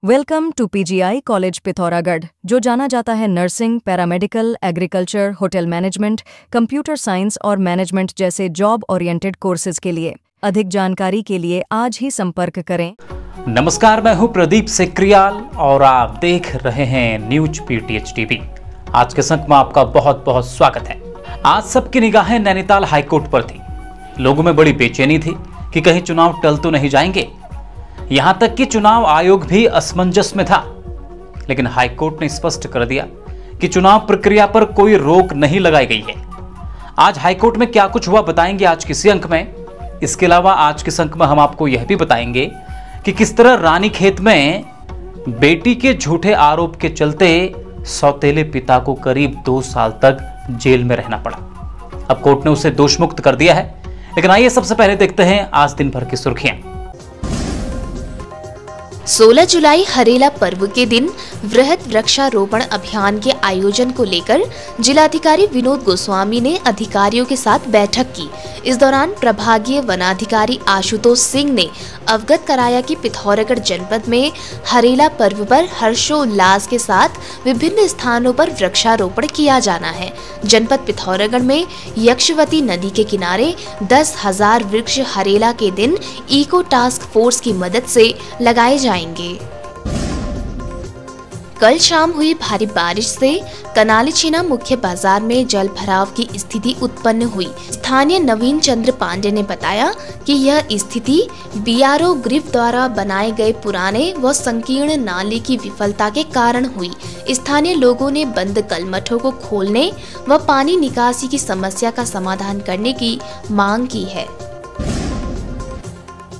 Welcome to PGI college Pithoragarh, जो जाना जाता है nursing, paramedical, agriculture, hotel management, computer science और मैनेजमेंट जैसे जॉब ओरिएंटेड कोर्सेज के लिए। अधिक जानकारी के लिए आज ही संपर्क करें। नमस्कार, मैं हूं प्रदीप सेक्रियाल और आप देख रहे हैं न्यूज पीटीएच टीवी। आज के संक में आपका बहुत बहुत स्वागत है। आज सबकी निगाहें नैनीताल हाईकोर्ट पर थी। लोगों में बड़ी बेचैनी थी कि कहीं चुनाव टल तो नहीं जाएंगे। यहां तक कि चुनाव आयोग भी असमंजस में था, लेकिन हाईकोर्ट ने स्पष्ट कर दिया कि चुनाव प्रक्रिया पर कोई रोक नहीं लगाई गई है। आज हाईकोर्ट में क्या कुछ हुआ बताएंगे आज किसी अंक में। इसके अलावा आज के अंक में हम आपको यह भी बताएंगे कि किस तरह रानीखेत में बेटी के झूठे आरोप के चलते सौतेले पिता को करीब 2 साल तक जेल में रहना पड़ा। अब कोर्ट ने उसे दोषमुक्त कर दिया है। लेकिन आइए सबसे पहले देखते हैं आज दिन भर की सुर्खियां। 16 जुलाई हरेला पर्व के दिन वृहद वृक्षारोपण अभियान के आयोजन को लेकर जिलाधिकारी विनोद गोस्वामी ने अधिकारियों के साथ बैठक की। इस दौरान प्रभागीय वनाधिकारी आशुतोष सिंह ने अवगत कराया कि पिथौरागढ़ जनपद में हरेला पर्व पर हर्षोल्लास के साथ विभिन्न स्थानों पर वृक्षारोपण किया जाना है। जनपद पिथौरागढ़ में यक्षवती नदी के किनारे 10,000 वृक्ष हरेला के दिन इको टास्क फोर्स की मदद से लगाए जाएंगे। कल शाम हुई भारी बारिश से कनालीछीना मुख्य बाजार में जल भराव की स्थिति उत्पन्न हुई। स्थानीय नवीन चंद्र पांडे ने बताया कि यह स्थिति बीआरओ ग्रिफ द्वारा बनाए गए पुराने व संकीर्ण नाले की विफलता के कारण हुई। स्थानीय लोगों ने बंद कलमठों को खोलने व पानी निकासी की समस्या का समाधान करने की मांग की है।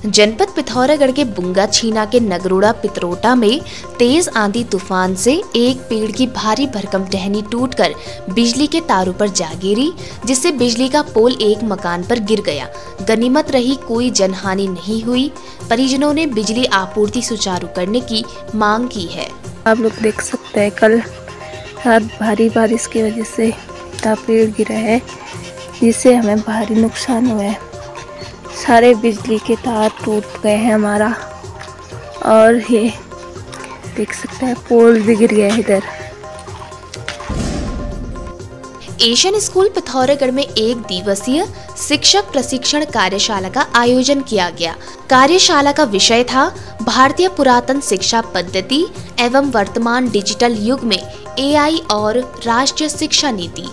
जनपद पिथौरागढ़ के बुंगा छीना के नगरोड़ा पितरोटा में तेज आंधी तूफान से एक पेड़ की भारी भरकम टहनी टूटकर बिजली के तारों पर जा गिरी, जिससे बिजली का पोल एक मकान पर गिर गया। गनीमत रही कोई जनहानि नहीं हुई। परिजनों ने बिजली आपूर्ति सुचारू करने की मांग की है। आप लोग देख सकते हैं कल रात भारी बारिश की वजह से पेड़ गिरा है, जिससे हमें भारी नुकसान हुआ है। सारे बिजली के तार टूट गए हैं हमारा, और ये देख सकते हैं पोल भी गिर गया है इधर। एशियन स्कूल पिथौरागढ़ में 1 दिवसीय शिक्षक प्रशिक्षण कार्यशाला का आयोजन किया गया। कार्यशाला का विषय था भारतीय पुरातन शिक्षा पद्धति एवं वर्तमान डिजिटल युग में एआई और राष्ट्रीय शिक्षा नीति।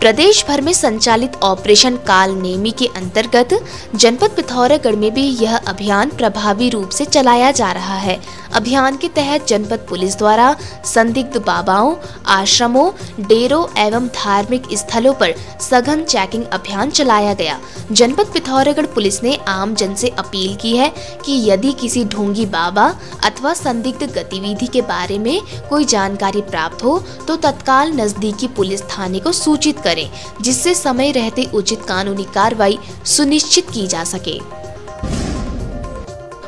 प्रदेश भर में संचालित ऑपरेशन काल नेमी के अंतर्गत जनपद पिथौरागढ़ में भी यह अभियान प्रभावी रूप से चलाया जा रहा है। अभियान के तहत जनपद पुलिस द्वारा संदिग्ध बाबाओं, आश्रमों, डेरों एवं धार्मिक स्थलों पर सघन चेकिंग अभियान चलाया गया। जनपद पिथौरागढ़ पुलिस ने आम जन से अपील की है कि यदि किसी ढोंगी बाबा अथवा संदिग्ध गतिविधि के बारे में कोई जानकारी प्राप्त हो तो तत्काल नजदीकी पुलिस थाने को सूचित करें, जिससे समय रहते उचित कानूनी कार्रवाई सुनिश्चित की जा सके।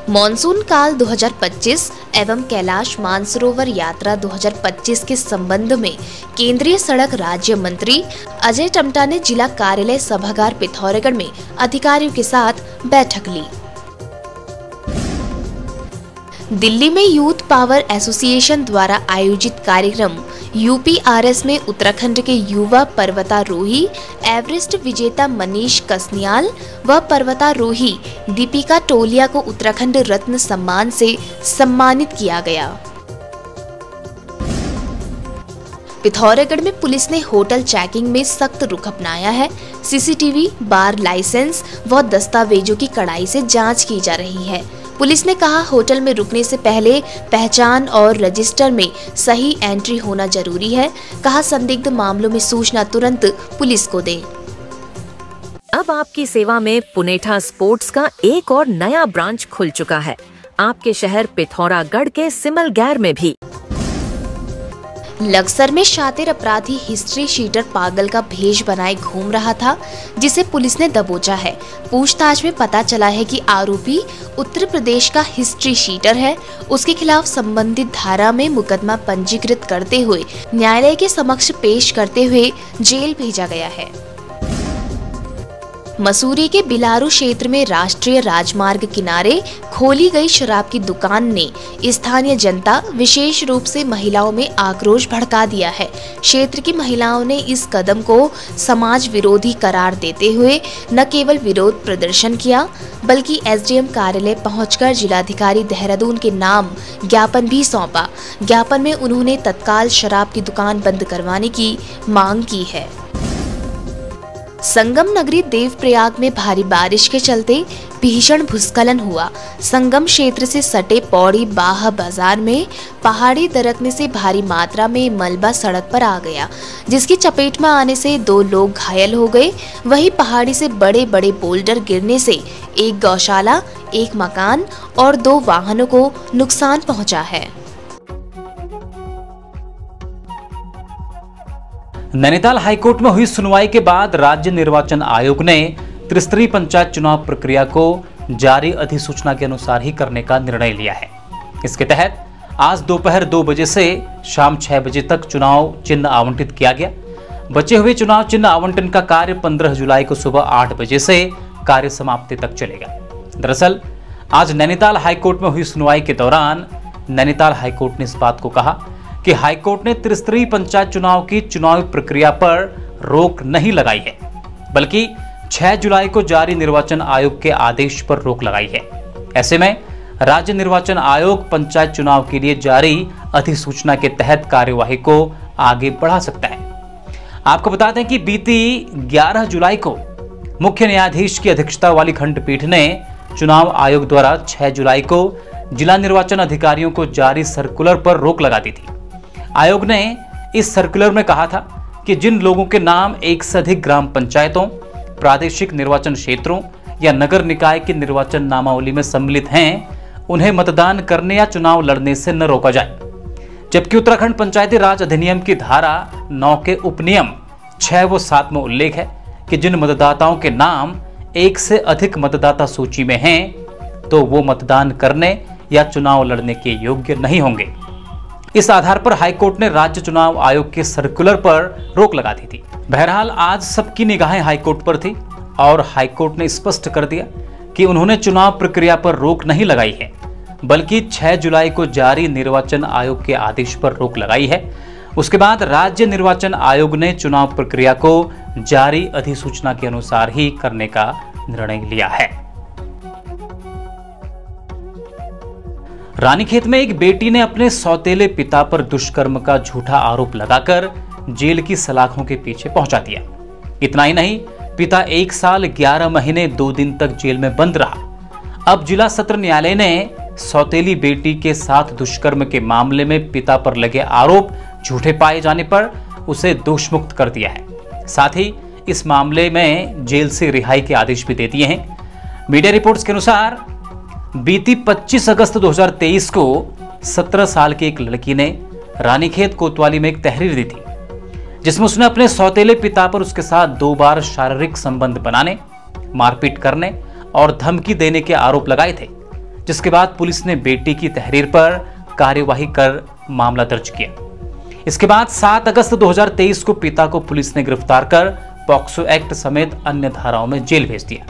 मॉनसून काल 2025 एवं कैलाश मानसरोवर यात्रा 2025 के संबंध में केंद्रीय सड़क राज्य मंत्री अजय टम्टा ने जिला कार्यालय सभागार पिथौरागढ़ में अधिकारियों के साथ बैठक ली। दिल्ली में यूथ पावर एसोसिएशन द्वारा आयोजित कार्यक्रम यूपीआरएस में उत्तराखंड के युवा पर्वतारोही एवरेस्ट विजेता मनीष कसनियाल व पर्वतारोही दीपिका टोलिया को उत्तराखंड रत्न सम्मान से सम्मानित किया गया। पिथौरागढ़ में पुलिस ने होटल चेकिंग में सख्त रुख अपनाया है। सीसीटीवी, बार लाइसेंस व दस्तावेजों की कड़ाई से जांच की जा रही है। पुलिस ने कहा, होटल में रुकने से पहले पहचान और रजिस्टर में सही एंट्री होना जरूरी है। कहा, संदिग्ध मामलों में सूचना तुरंत पुलिस को दें। अब आपकी सेवा में पुनेठा स्पोर्ट्स का एक और नया ब्रांच खुल चुका है, आपके शहर पिथौरागढ़ के सिमलगैर में भी। लक्सर में शातिर अपराधी हिस्ट्री शीटर पागल का भेष बनाए घूम रहा था, जिसे पुलिस ने दबोचा है। पूछताछ में पता चला है कि आरोपी उत्तर प्रदेश का हिस्ट्री शीटर है। उसके खिलाफ संबंधित धारा में मुकदमा पंजीकृत करते हुए न्यायालय के समक्ष पेश करते हुए जेल भेजा गया है। मसूरी के बिलारू क्षेत्र में राष्ट्रीय राजमार्ग किनारे खोली गई शराब की दुकान ने स्थानीय जनता, विशेष रूप से महिलाओं में आक्रोश भड़का दिया है। क्षेत्र की महिलाओं ने इस कदम को समाज विरोधी करार देते हुए न केवल विरोध प्रदर्शन किया, बल्कि एसडीएम कार्यालय पहुंचकर जिलाधिकारी देहरादून के नाम ज्ञापन भी सौंपा। ज्ञापन में उन्होंने तत्काल शराब की दुकान बंद करवाने की मांग की है। संगम नगरी देवप्रयाग में भारी बारिश के चलते भीषण भूस्खलन हुआ। संगम क्षेत्र से सटे पौड़ी बाह बाजार में पहाड़ी दरकने से भारी मात्रा में मलबा सड़क पर आ गया, जिसकी चपेट में आने से 2 लोग घायल हो गए। वहीं पहाड़ी से बड़े बड़े बोल्डर गिरने से एक गौशाला, एक मकान और 2 वाहनों को नुकसान पहुंचा है। नैनीताल हाईकोर्ट में हुई सुनवाई के बाद राज्य निर्वाचन आयोग ने त्रिस्तरीय पंचायत चुनाव प्रक्रिया को जारी अधिसूचना के अनुसार ही करने का निर्णय लिया है। इसके तहत आज दोपहर 2 बजे से शाम 6 बजे तक चुनाव चिन्ह आवंटित किया गया। बचे हुए चुनाव चिन्ह आवंटन का कार्य 15 जुलाई को सुबह 8 बजे से कार्य समाप्ति तक चलेगा। दरअसल आज नैनीताल हाईकोर्ट में हुई सुनवाई के दौरान नैनीताल हाईकोर्ट ने इस बात को कहा कि हाईकोर्ट ने त्रिस्तरीय पंचायत चुनाव की चुनावी प्रक्रिया पर रोक नहीं लगाई है, बल्कि 6 जुलाई को जारी निर्वाचन आयोग के आदेश पर रोक लगाई है। ऐसे में राज्य निर्वाचन आयोग पंचायत चुनाव के लिए जारी अधिसूचना के तहत कार्यवाही को आगे बढ़ा सकता है। आपको बता दें कि बीती 11 जुलाई को मुख्य न्यायाधीश की अध्यक्षता वाली खंडपीठ ने चुनाव आयोग द्वारा 6 जुलाई को जिला निर्वाचन अधिकारियों को जारी सर्कुलर पर रोक लगा दी थी। आयोग ने इस सर्कुलर में कहा था कि जिन लोगों के नाम एक से अधिक ग्राम पंचायतों, प्रादेशिक निर्वाचन क्षेत्रों या नगर निकाय की निर्वाचन नामावली में सम्मिलित हैं, उन्हें मतदान करने या चुनाव लड़ने से न रोका जाए। जबकि उत्तराखंड पंचायती राज अधिनियम की धारा 9 के उपनियम 6 व 7 में उल्लेख है कि जिन मतदाताओं के नाम एक से अधिक मतदाता सूची में हैं, तो वो मतदान करने या चुनाव लड़ने के योग्य नहीं होंगे। इस आधार पर हाईकोर्ट ने राज्य चुनाव आयोग के सर्कुलर पर रोक लगा दी थी। बहरहाल आज सबकी निगाहें हाईकोर्ट पर थी और हाईकोर्ट ने स्पष्ट कर दिया कि उन्होंने चुनाव प्रक्रिया पर रोक नहीं लगाई है, बल्कि 6 जुलाई को जारी निर्वाचन आयोग के आदेश पर रोक लगाई है। उसके बाद राज्य निर्वाचन आयोग ने चुनाव प्रक्रिया को जारी अधिसूचना के अनुसार ही करने का निर्णय लिया है। रानीखेत में एक बेटी ने अपने सौतेले पिता पर दुष्कर्म का झूठा आरोप लगाकर जेल की सलाखों के पीछे पहुंचा दिया। इतना ही नहीं, पिता 1 साल 11 महीने 2 दिन तक जेल में बंद रहा। अब जिला सत्र न्यायालय ने सौतेली बेटी के साथ दुष्कर्म के मामले में पिता पर लगे आरोप झूठे पाए जाने पर उसे दोषमुक्त कर दिया है। साथ ही इस मामले में जेल से रिहाई के आदेश भी दे दिए हैं। मीडिया रिपोर्ट्स के अनुसार बीती 25 अगस्त 2023 को 17 साल की एक लड़की ने रानीखेत कोतवाली में एक तहरीर दी थी, जिसमें उसने अपने सौतेले पिता पर उसके साथ 2 बार शारीरिक संबंध बनाने, मारपीट करने और धमकी देने के आरोप लगाए थे। जिसके बाद पुलिस ने बेटी की तहरीर पर कार्यवाही कर मामला दर्ज किया। इसके बाद 7 अगस्त 2023 को पिता को पुलिस ने गिरफ्तार कर पॉक्सो एक्ट समेत अन्य धाराओं में जेल भेज दिया।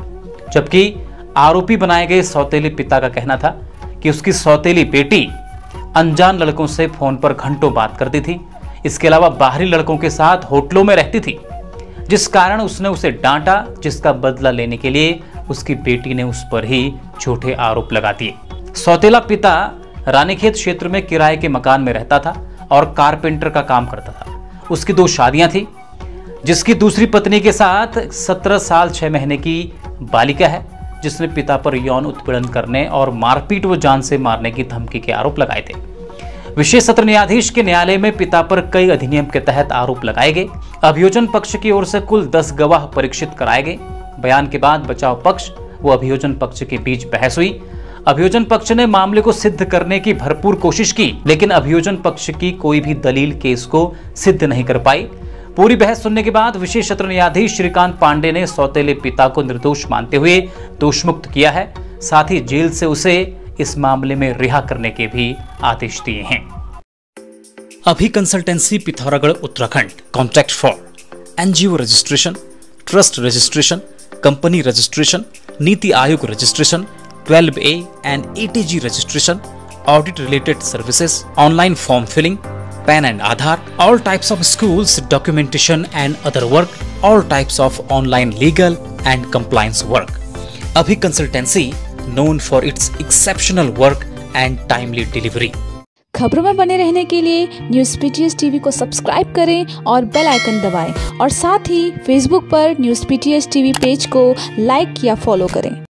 जबकि आरोपी बनाए गए सौतेले पिता का कहना था कि उसकी सौतेली बेटी अनजान लड़कों से फोन पर घंटों बात करती थी। इसके अलावा बाहरी लड़कों के साथ होटलों में रहती थी, जिस कारण उसने उसे डांटा, जिसका बदला लेने के लिए उसकी बेटी ने उस पर ही झूठे आरोप लगा दिए। सौतेला पिता रानीखेत क्षेत्र में किराए के मकान में रहता था और कारपेंटर का काम करता था। उसकी 2 शादियां थी, जिसकी दूसरी पत्नी के साथ 17 साल 6 महीने की बालिका है, जिसने पिता पर यौन उत्पीड़न करने और मारपीट व जान से मारने की धमकी के आरोप लगाए थे। विशेष सत्र न्यायाधीश के न्यायालय में पिता पर कई अधिनियम के तहत आरोप लगाए गए। अभियोजन पक्ष की ओर से कुल 10 गवाह परीक्षित कराए गए। बयान के बाद बचाव पक्ष व अभियोजन पक्ष के बीच बहस हुई। अभियोजन पक्ष ने मामले को सिद्ध करने की भरपूर कोशिश की, लेकिन अभियोजन पक्ष की कोई भी दलील केस को सिद्ध नहीं कर पाई। पूरी बहस सुनने के बाद विशेष सत्र न्यायाधीश श्रीकांत पांडे ने सौतेले पिता को निर्दोष मानते हुए दोषमुक्त किया है। साथ ही जेल से उसे इस मामले में रिहा करने के भी आदेश दिए हैं। अभी consultancy Pithoragarh Uttarakhand. Contact for NGO registration, trust registration, company registration, NITI Aayog registration, 12A and ETG registration, audit related services, online form filling, PAN and Aadhaar, all types of schools documentation and other work, all types of online legal and compliance work. Abhi Consultancy known for its exceptional work and timely delivery. खबरों में बने रहने के लिए news PTS TV को subscribe करें और bell icon दबाएं और साथ ही फेसबुक पर न्यूज़ PTS टीवी पेज को लाइक या फॉलो करें।